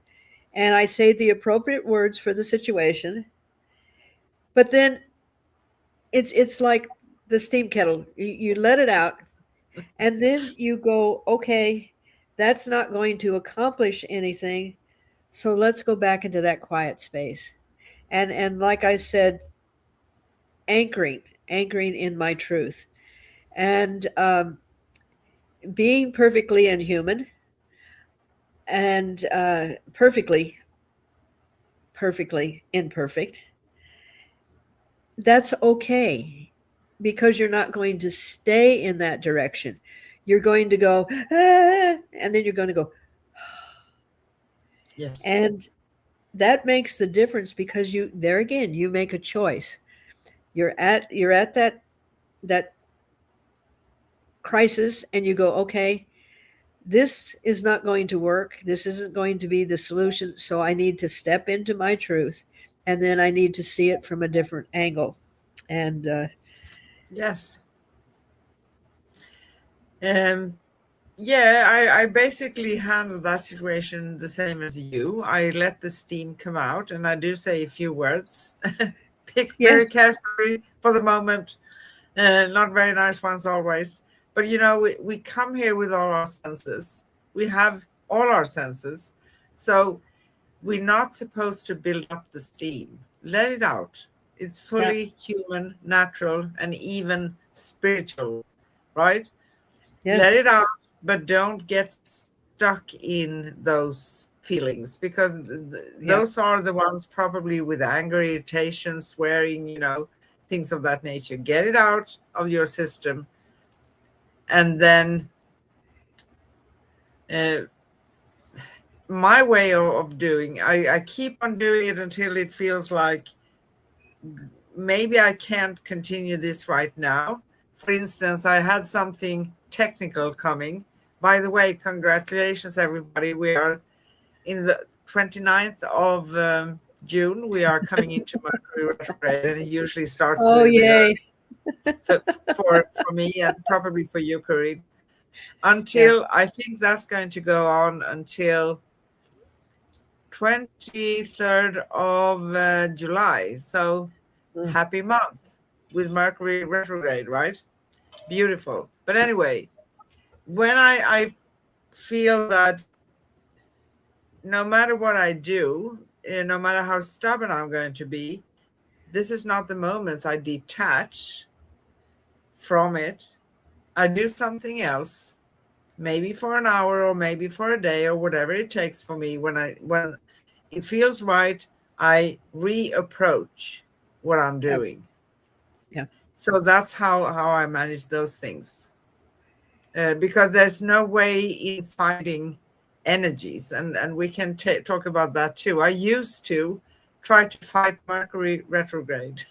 and I say the appropriate words for the situation. But then it's like the steam kettle. You let it out, and then you go, okay, that's not going to accomplish anything. So let's go back into that quiet space. And like I said, anchoring in my truth, and being perfectly inhuman and perfectly imperfect. That's okay because you're not going to stay in that direction. You're going to go, and then you're going to go, Yes. and that makes the difference because you there again you make a choice. You're at that crisis and you go, okay, this is not going to work. This isn't going to be the solution. So I need to step into my truth, and then I need to see it from a different angle. And Yes. Um, yeah, I basically handle that situation the same as you. I let the steam come out and I do say a few words. Pick very Yes. carefully for the moment. Not very nice ones always. But we come here with all our senses. We have all our senses. So we're not supposed to build up the steam. Let it out. It's Yeah. fully human, natural, and even spiritual, right? Let Yes. it out, but don't get stuck in those feelings, because Yeah. those are the ones probably with anger, irritation, swearing, things of that nature. Get it out of your system, and then uh, my way of doing, I keep on doing it until it feels like maybe I can't continue this right now. For instance, I had something technical coming. By the way, congratulations, everybody. We are in the 29th of June. We are coming into Mercury retrograde, and it usually starts a Oh, little bit yay. early for me and probably for you, Corinne. Yeah. Until I think that's going to go on until 23rd of July. So Mm. happy month with Mercury retrograde, right? Beautiful. But anyway, when I feel that no matter what I do, no matter how stubborn I'm going to be, this is not the moments I detach from it. I do something else, maybe for an hour or maybe for a day or whatever it takes for me. When it feels right, I reapproach what I'm Yeah. doing. Yeah. So that's how I manage those things. Because there's no way in fighting energies, and we can talk about that too. I used to try to fight Mercury retrograde,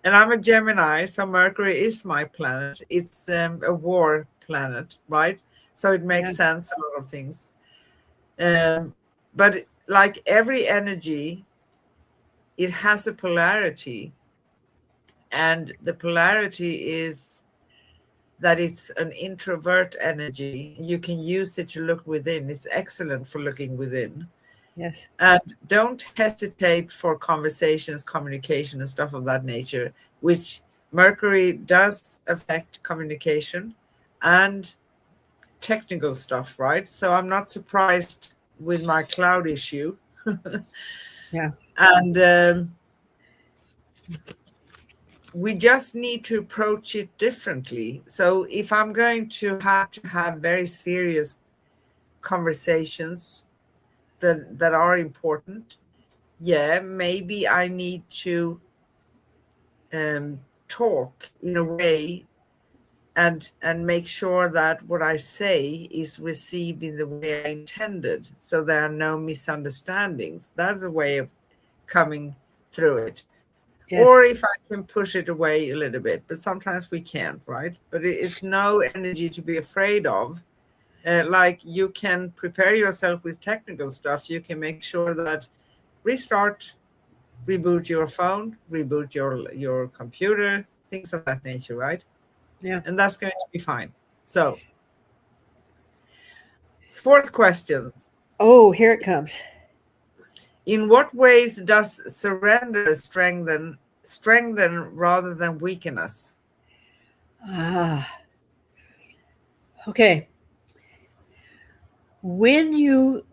and I'm a Gemini, so Mercury is my planet. It's a war planet, right? So it Yeah. makes sense, a lot of things. um, but like every energy, it has a polarity, and the polarity is that it's an introvert energy. You can use it to look within. It's excellent for looking within. Yes. And don't hesitate for conversations, communication, and stuff of that nature, which Mercury does affect communication and technical stuff, right? So I'm not surprised with my cloud issue. Yeah. And we just need to approach it differently. So if I'm going to have very serious conversations that are important, yeah, maybe I need to talk in a way and make sure that what I say is received in the way I intended, so there are no misunderstandings. That's a way of coming through it. Or Yes. if I can push it away a little bit, but sometimes we can't, right? But it's no energy to be afraid of. Like you can prepare yourself with technical stuff. You can make sure that restart, reboot your phone, reboot your computer, things of that nature, right? Yeah. And that's going to be fine. So, fourth question. Oh, here it comes. In what ways does surrender strengthen rather than weaken us? Ah. Okay. When you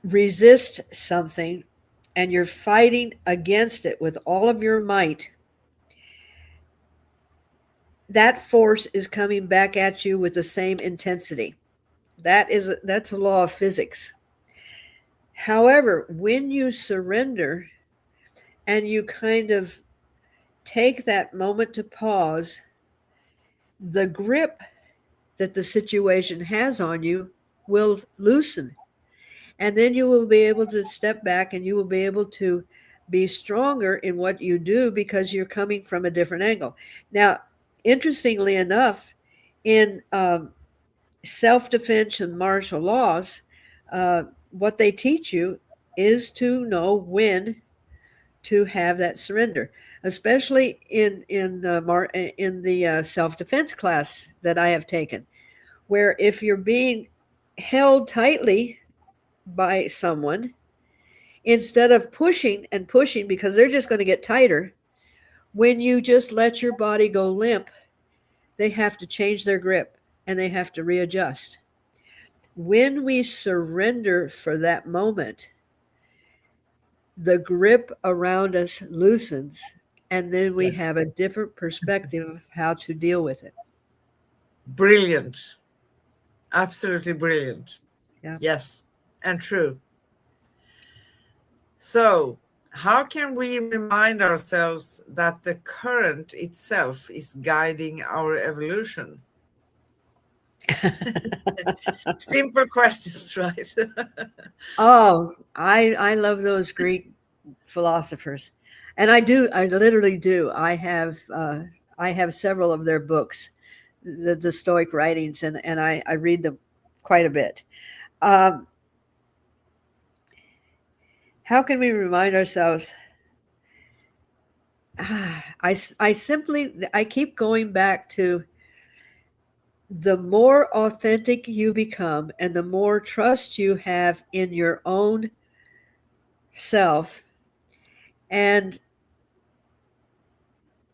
resist something and you're fighting against it with all of your might, that force is coming back at you with the same intensity. That's a law of physics. However, when you surrender and you kind of take that moment to pause, the grip that the situation has on you will loosen. And then you will be able to step back and you will be able to be stronger in what you do because you're coming from a different angle. Now, interestingly enough, in self defense and martial laws, what they teach you is to know when to have that surrender, especially in the self defense class that I have taken, where if you're being held tightly by someone, instead of pushing and pushing because they're just going to get tighter. When you just let your body go limp, they have to change their grip and they have to readjust. When we surrender for that moment, the grip around us loosens, and then we Yes. have a different perspective of how to deal with it. Brilliant. Absolutely brilliant. Yeah. Yes, and true. So, how can we remind ourselves that the current itself is guiding our evolution? Simple questions, right? Oh, I love those Greek philosophers, and I literally do. I have several of their books, the Stoic writings, and I read them quite a bit. Um, how can we remind ourselves? I keep going back to the more authentic you become and the more trust you have in your own self and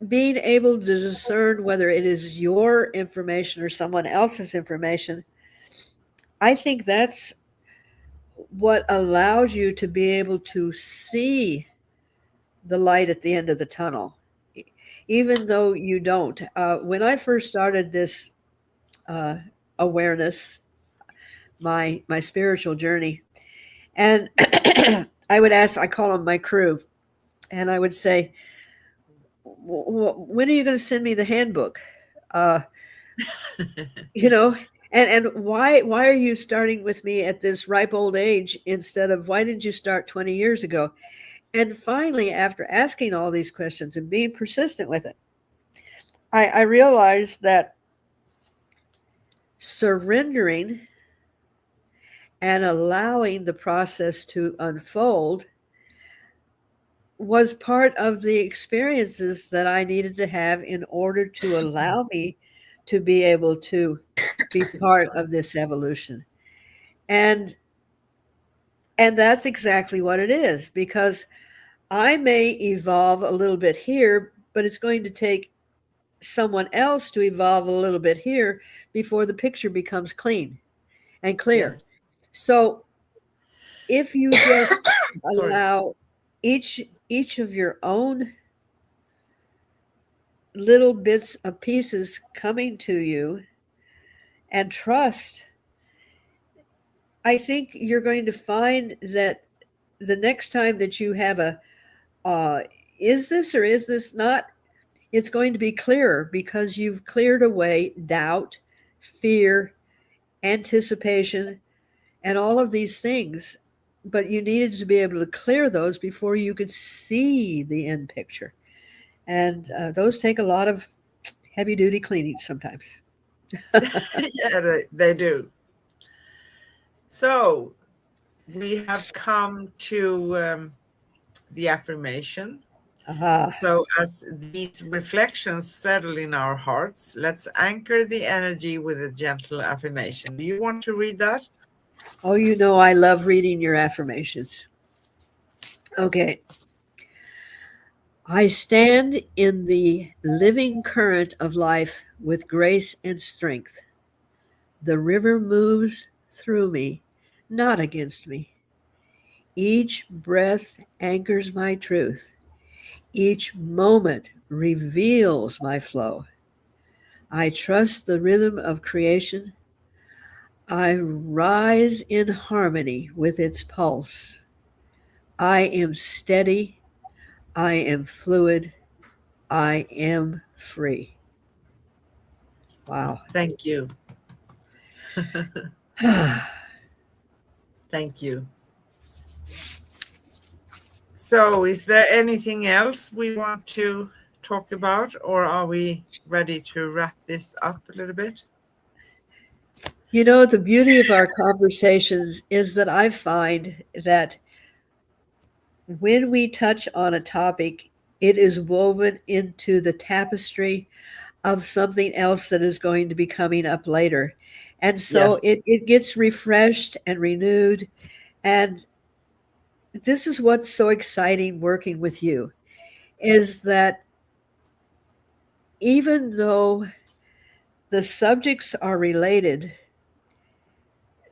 being able to discern whether it is your information or someone else's information, I think that's what allows you to be able to see the light at the end of the tunnel, even though you don't. When I first started this uh, awareness, my spiritual journey, and I would ask, I call them my crew, and I would say, when are you going to send me the handbook? Uh, you know, and why are you starting with me at this ripe old age instead of why didn't you start 20 years ago? And finally, after asking all these questions and being persistent with it, I realized that surrendering and allowing the process to unfold was part of the experiences that I needed to have in order to allow me to be able to be part of this evolution. And that's exactly what it is, because I may evolve a little bit here, but it's going to take someone else to evolve a little bit here before the picture becomes clean and clear. Yes. So if you just Sorry. allow each of your own little bits of pieces coming to you and trust, I think you're going to find that the next time that you have a is this or is this not, it's going to be clearer because you've cleared away doubt, fear, anticipation, and all of these things. But you needed to be able to clear those before you could see the end picture. And those take a lot of heavy duty cleaning sometimes. Yeah, they do. So, we have come to the affirmation. Uh-huh. So, as these reflections settle in our hearts, let's anchor the energy with a gentle affirmation. Do you want to read that? Oh, you know, I love reading your affirmations. Okay. I stand in the living current of life with grace and strength. The river moves through me, not against me. Each breath anchors my truth. Each moment reveals my flow. I trust the rhythm of creation. I rise in harmony with its pulse. I am steady. I am fluid. I am free. Wow. Thank you. Thank you. So, is there anything else we want to talk about, or are we ready to wrap this up a little bit? You know, the beauty of our conversations is that I find that when we touch on a topic, it is woven into the tapestry of something else that is going to be coming up later. And so Yes. it gets refreshed and renewed. And this is what's so exciting working with you, is that even though the subjects are related,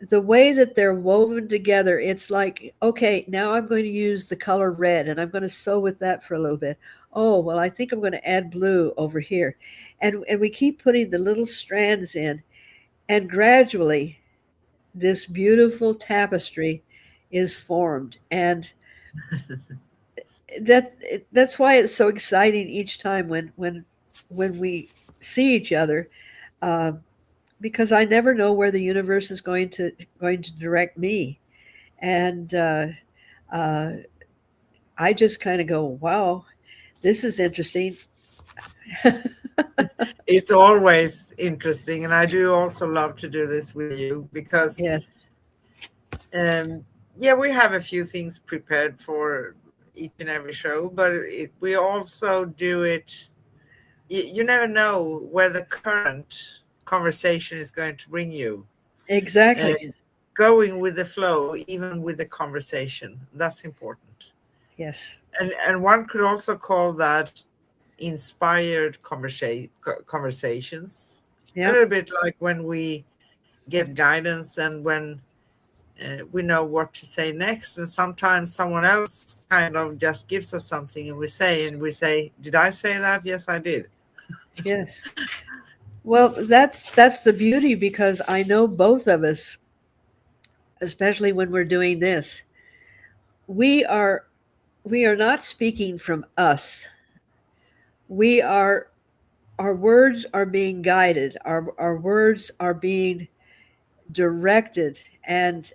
the way that they're woven together, it's like, okay, now I'm going to use the color red and I'm going to sew with that for a little bit. Oh, well, I think I'm going to add blue over here. And we keep putting the little strands in, and gradually this beautiful tapestry is formed. And that that's why it's so exciting each time when we see each other, uh, because I never know where the universe is going to direct me. And uh, I just kind of go, wow, this is interesting. It's always interesting, and I do also love to do this with you because, Yes, um, yeah, we have a few things prepared for each and every show, but we also do it. You never know where the current conversation is going to bring you. Uh, exactly. Going with the flow, even with the conversation, that's important. Yes. And one could also call that inspired conversations. A Yeah. little bit like when we get guidance and when we know what to say next, and sometimes someone else kind of just gives us something and we say, did I say that? Yes, I did. Yes. Well, that's the beauty, because I know both of us, especially when we're doing this, we are we are not speaking from us. We are Our words are being guided. Our words are being directed and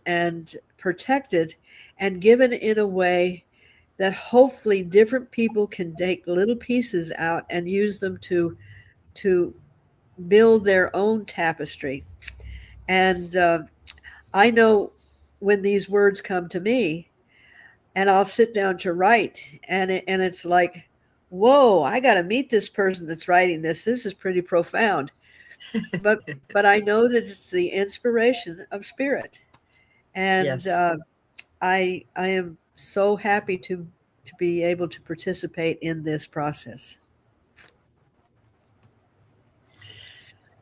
protected and given in a way that hopefully different people can take little pieces out and use them to build their own tapestry. And I know when these words come to me, and I'll sit down to write, and it's like, whoa, I got to meet this person that's writing this. This is pretty profound. But I know that it's the inspiration of spirit, and Yes. I am so happy to be able to participate in this process.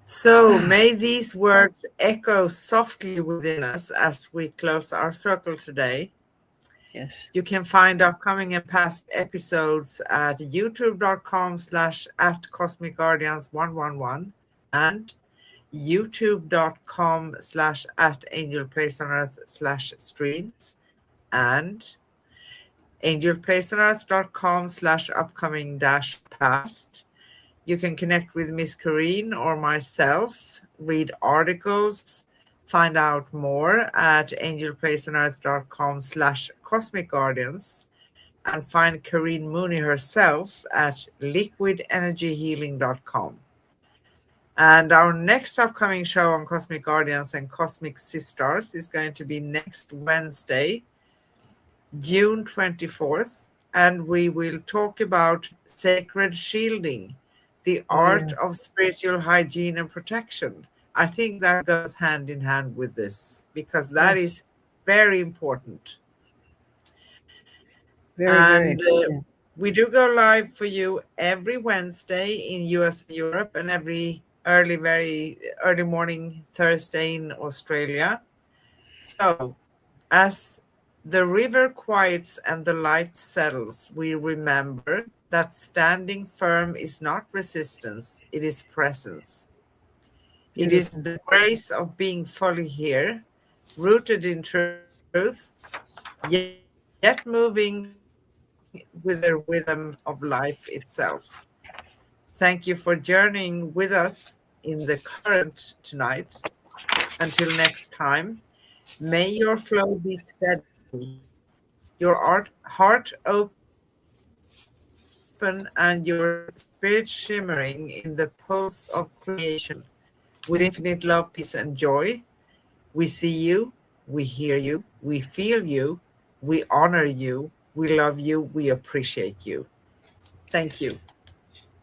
So may these words echo softly within us as we close our circle today. Yes, You can find upcoming and past episodes at youtube.com/ at Cosmic Guardians 111 and youtube.com/ at Angel Place on Earth / streams and angelplaceonearth.com/ upcoming dash past. You can connect with Miss Corrine or myself, read articles, find out more at angelplaceonearth.com/ cosmic guardians, and find Corrine Mooney herself at liquidenergyhealing.com. And our next upcoming show on Cosmic Guardians and Cosmic Sis-Stars is going to be next Wednesday, June 24th, and we will talk about sacred shielding, the oh art yeah, of spiritual hygiene and protection. I think that goes hand in hand with this because that yes, is very important. very And very yeah. we do go live for you every Wednesday in US and Europe and every very early morning Thursday in Australia. So as the river quiets and the light settles, we remember that standing firm is not resistance, it is presence. It is Beautiful. the grace of being fully here, rooted in truth, yet moving with the rhythm of life itself. Thank you for journeying with us in the current tonight. Until next time, may your flow be steady, your heart open, and your spirit shimmering in the pulse of creation with infinite love, peace, and joy. We see you, we hear you, we feel you, we honor you, we love you, we appreciate you. Thank you. Yes,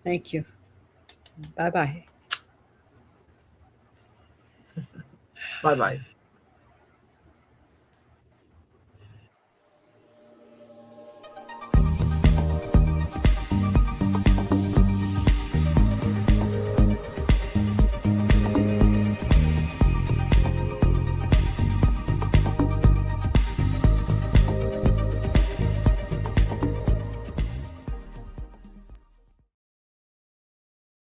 thank you. Bye bye. Bye bye.